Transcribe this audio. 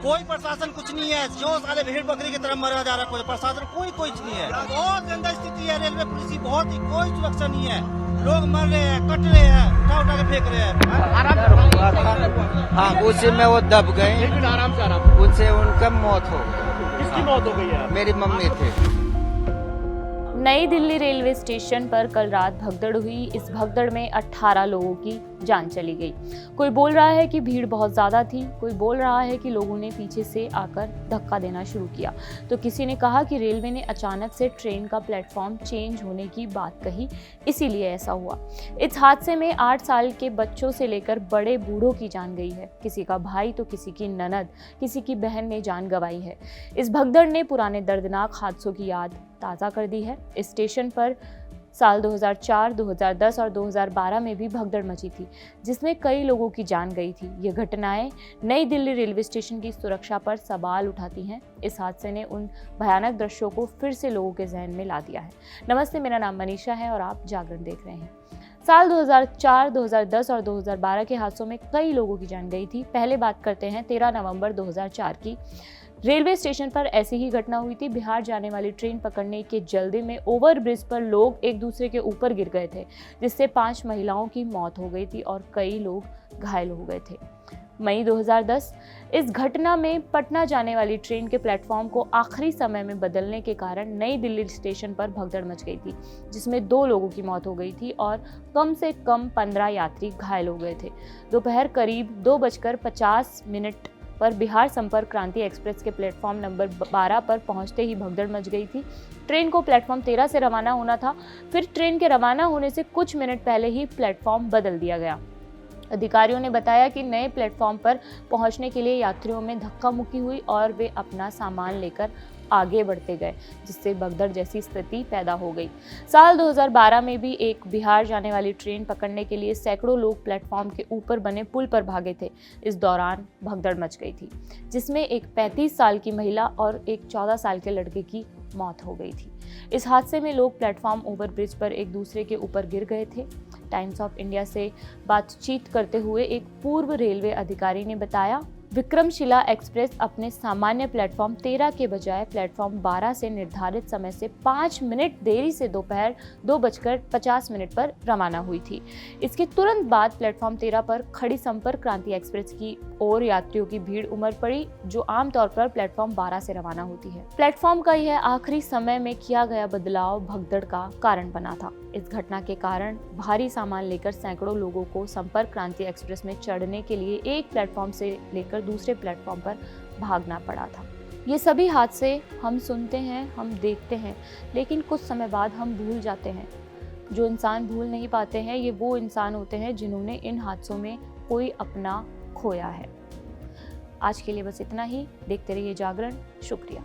कोई प्रशासन कुछ नहीं है, जो सारे भेड़ बकरी की तरफ मरा जा रहा है, कोई प्रशासन कोई कुछ नहीं है। बहुत गंदा स्थिति है, रेलवे पुलिस की बहुत ही कोई सुरक्षा नहीं है। लोग मर रहे हैं, कट रहे हैं, उठा उठा के फेंक रहे हैं। हाँ, उसी में वो दब गए, उनसे उनका मौत हो गई। किसकी मौत हो गई है? मेरी मम्मी थे। नई दिल्ली रेलवे स्टेशन पर कल रात भगदड़ हुई। इस भगदड़ में 18 लोगों की जान चली गई। कोई बोल रहा है कि भीड़ बहुत ज़्यादा थी, कोई बोल रहा है कि लोगों ने पीछे से आकर धक्का देना शुरू किया, तो किसी ने कहा कि रेलवे ने अचानक से ट्रेन का प्लेटफॉर्म चेंज होने की बात कही, इसीलिए ऐसा हुआ। इस हादसे में 8 साल के बच्चों से लेकर बड़े बूढ़ों की जान गई है। किसी का भाई तो किसी की ननद, किसी की बहन ने जान गंवाई है। इस भगदड़ ने पुराने दर्दनाक हादसों की याद ताज़ा कर दी है। इस स्टेशन पर साल 2004, 2010 और 2012 में भी भगदड़ मची थी, जिसमें कई लोगों की जान गई थी। ये घटनाएं नई दिल्ली रेलवे स्टेशन की सुरक्षा पर सवाल उठाती हैं। इस हादसे ने उन भयानक दृश्यों को फिर से लोगों के जहन में ला दिया है। नमस्ते, मेरा नाम मनीषा है और आप जागरण देख रहे हैं। साल 2004, 2010 और 2012 के हादसों में कई लोगों की जान गई थी। पहले बात करते हैं 13 नवंबर 2004 की। रेलवे स्टेशन पर ऐसी ही घटना हुई थी। बिहार जाने वाली ट्रेन पकड़ने के जल्दी में ओवरब्रिज पर लोग एक दूसरे के ऊपर गिर गए थे, जिससे 5 महिलाओं की मौत हो गई थी और कई लोग घायल हो गए थे। मई 2010 इस घटना में पटना जाने वाली ट्रेन के प्लेटफॉर्म को आखिरी समय में बदलने के कारण नई दिल्ली स्टेशन पर भगदड़ मच गई थी, जिसमें 2 लोगों की मौत हो गई थी और कम से कम 15 यात्री घायल हो गए थे। दोपहर करीब 2:50 पर बिहार संपर्क क्रांति एक्सप्रेस के प्लेटफॉर्म नंबर 12 पर पहुंचते ही भगदड़ मच गई थी। ट्रेन को प्लेटफॉर्म 13 से रवाना होना था, फिर ट्रेन के रवाना होने से कुछ मिनट पहले ही प्लेटफॉर्म बदल दिया गया। अधिकारियों ने बताया कि नए प्लेटफॉर्म पर पहुंचने के लिए यात्रियों में धक्का मुक्की हुई और वे अपना सामान लेकर आगे बढ़ते गए, जिससे भगदड़ जैसी स्थिति पैदा हो गई। साल 2012 में भी एक बिहार जाने वाली ट्रेन पकड़ने के लिए सैकड़ों लोग प्लेटफॉर्म के ऊपर बने पुल पर भागे थे। इस दौरान भगदड़ मच गई थी, जिसमें एक 35 साल की महिला और एक 14 साल के लड़के की मौत हो गई थी। इस हादसे में लोग प्लेटफॉर्म ओवरब्रिज पर एक दूसरे के ऊपर गिर गए थे। टाइम्स ऑफ इंडिया से बातचीत करते हुए एक पूर्व रेलवे अधिकारी ने बताया, विक्रमशिला एक्सप्रेस अपने सामान्य प्लेटफॉर्म 13 के बजाय प्लेटफॉर्म 12 से निर्धारित समय से 5 मिनट देरी से दोपहर 2:50 पर रवाना हुई थी। इसके तुरंत बाद प्लेटफॉर्म 13 पर खड़ी संपर्क क्रांति एक्सप्रेस की और यात्रियों की भीड़ उमड़ पड़ी, जो आमतौर पर प्लेटफॉर्म 12 से रवाना होती है। प्लेटफॉर्म का यह आखिरी समय में किया गया बदलाव भगदड़ का कारण बना था। इस घटना के कारण भारी सामान लेकर सैकड़ों लोगों को संपर्क क्रांति एक्सप्रेस में चढ़ने के लिए एक प्लेटफॉर्म से लेकर दूसरे प्लेटफॉर्म पर भागना पड़ा था। ये सभी हादसे हम सुनते हैं, हम देखते हैं, लेकिन कुछ समय बाद हम भूल जाते हैं। जो इंसान भूल नहीं पाते हैं, ये वो इंसान होते हैं जिन्होंने इन हादसों में कोई अपना खोया है। आज के लिए बस इतना ही। देखते रहिए जागरण। शुक्रिया।